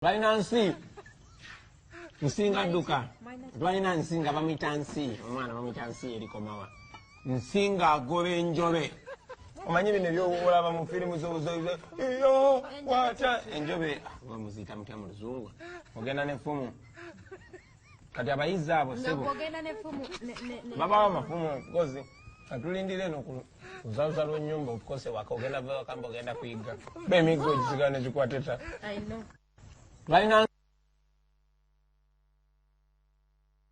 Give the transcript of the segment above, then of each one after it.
Balina nsi nsinga dduka balina nsinga bamuyita nsi omwana bamuyita nsi erikomawa nsinga agoba enjobe omanyi bino ebyolaba mu firimu zobuzoizo iyo kwata enjobe bamuziyita mutya mu luzungu ogenda nefumu kati abayizi abo sebo babawa amafumu kozi atulindire eno kuzaluza lw'ennyumba okukose waka ogenda vakamba ogenda kuyiga bemiggo gisigala nekikwateta balina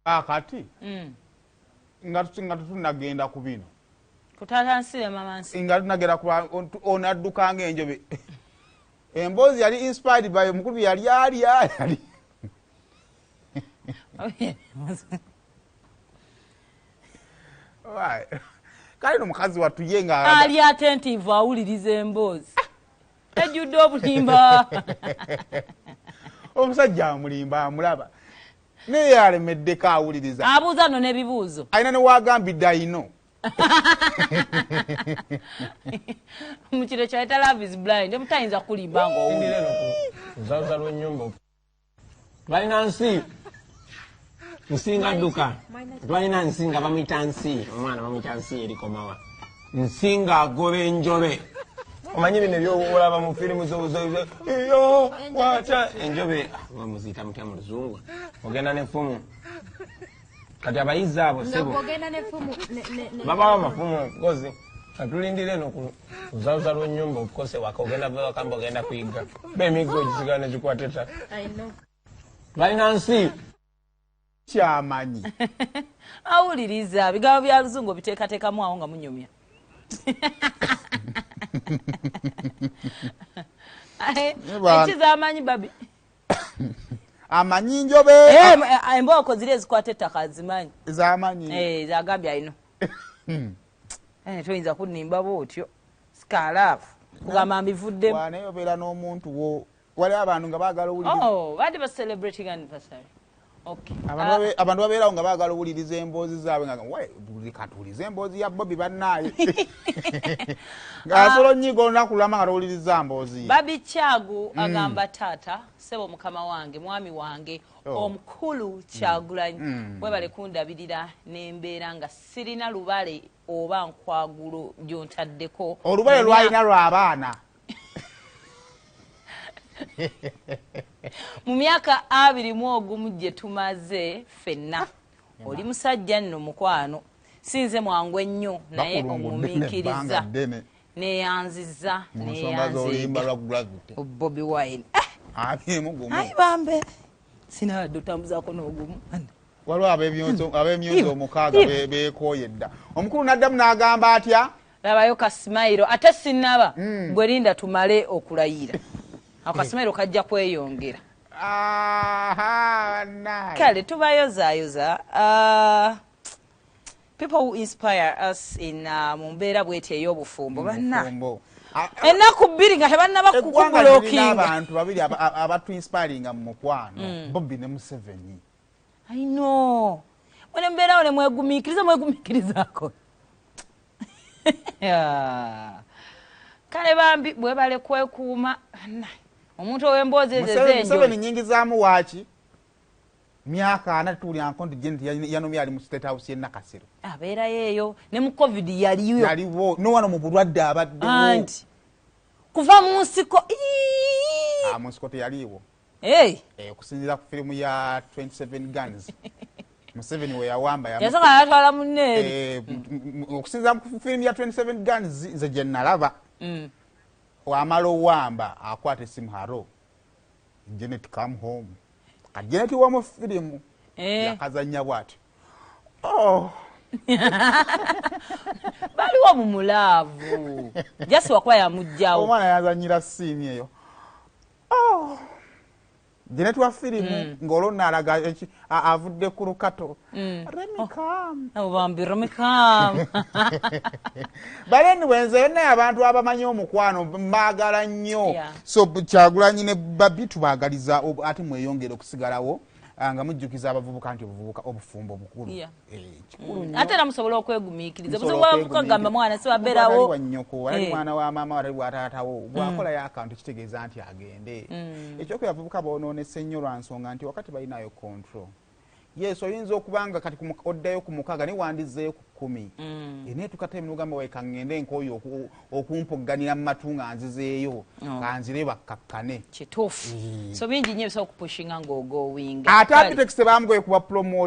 akati nga tunagenda ku bino kutata nsire mama nsi nga tunagenda ku onadduka ng'enjobe emboozi yali inspired by mukulu yali kale nomukazi watuye nga ali attentive awuliriza emboozi ejjudde obulimba omusajja amulimba amulaba naye yalemeddeko awuliriza abuuza no n'ebibuuzo alina newagambidde ayino mu kiro kyayita love is blind emutayinza kulimba ngaowulira kuzaluza lw'ennyumba balina nsi nsinga dduka balina nsinga bamuyita nsi omwana bamuyita nsi erikomawa nsinga agoba enjobe omanyi bino ebyolaba mu firimu zobuzoizo iyo kwata enjobe bamuziyita mutya mu luzungu ogenda nefumu kati abayizi abo sebo babawa amafumu kozi atulindire eno kuzaluza lw'ennyumba okukose waka ogenda vakamba ogenda kuyiga bemiggo gisigala nekikwateta balina nsi kyamanyi awuliriza bigambo bya luzungu biteekateekamu awo nga munyumya ekiza amanyi babi amanyi njobe embooko ziri ezikwata ettaka azimanyi zamanyi zagambye ayino toyinza kunimba bootyo sikalaafu kugamba mbivuddemu waneyobeera n'omuntu wo wali abantu nga baagala owuliriza badde ba celebrating anniversary abantu babeerawo nga baagala owuliriza emboozi zaabwe nga buli katuwuliza emboozi ya Bobi bannaaye ng'asobola onnyiga olunaku lulama nga towuliriza mboozi Babi Kyagu agamba taata sebo mukama wange mwami wange omukulu Kyagulanyi webale kundabirira n'embeera nga sirina lubale oba nkwagulo gyontaddeko olubale lwalina lw'abaana mu myaka 21 gye tumaze ffenna oli musajja nno mukwano sinze mwangu ennyo naye omumiikiriza neyanziza Bobi Wine ayi bambe sinabadde otambuzaako n'ogumu waliwo ab'emyonzi omukaaga beekooye dda omukulu n'addamu n'agamba atya labayo kasimayiro ate sinnaba gwe linda tumale okulayira akasimayiro kajja kweyongera kale tubayozaayoza people who inspire us in mu mbeera bweti ey'obufumbo banna ennaku 2 nga tebanna bakukubulookinga abantu babiri abatu inspiringa mu mukwano Bobi ne Museveni I know mwene mbeerawo ne mwegumiikirizaako kale bambi bwebale kwekuuma omuntu ow'emboozi ezo Museveni nyingi zaamu waaki myaka 4 tuulya nkondi genti yanomye ali mu State House y'e Nakasero abeerayo eyo ne mu covid yaliwo nowano mu bulwadde abaddewo anti kuva mu nsiko mu nsiko teyaliiwo okusinziira ku firimu ya 27 Guns Museveni we yawamba yasooka yatwala munneeri okusinziira ku firimu ya 27 Guns nze gye nalaba wamala owamba akwata esimu haro Janet come home Janet wamu firimu yakazanya bwati baliwo mu mulaavu jasi wakuba yamugjawo omwana yazanyira siimi eyo Janet wa firimu ng'olwo n'alaga avudde ku lukato bambi remikam baleni wenzeyo naye abantu abamanyi omukwano mbaagala nnyo so Kyagulanyi ne Babi tubaagaliza ate mweyongere okusigalawo nga mujjukiza abavubuka nti obuvubuka obufumbo bukulu kikulu nnyo ate era musobola okwegumiikiriza buzibu bwakugamba mwana sibabeerawo nnyoko wali mwana wa maama wali wa taatawo bwakolayo akantu kitegeeza nti agende ekyokuba abavubuka boonoonese nnyo lwa nsonga nti wakati balinayo control yes oyinza okubanga kati oddayo ku mukaaga ne wandizzeeyo ku 10 naye tukatayo nogamba weka ngende nk'oyo okumpogganira mu matu nga nzizeeyo nga nzire bakkakkane kituufu so bingi nnyo ebisobola okupushinga ng'ogoowinga ate abitekisi baamugoye kuba promote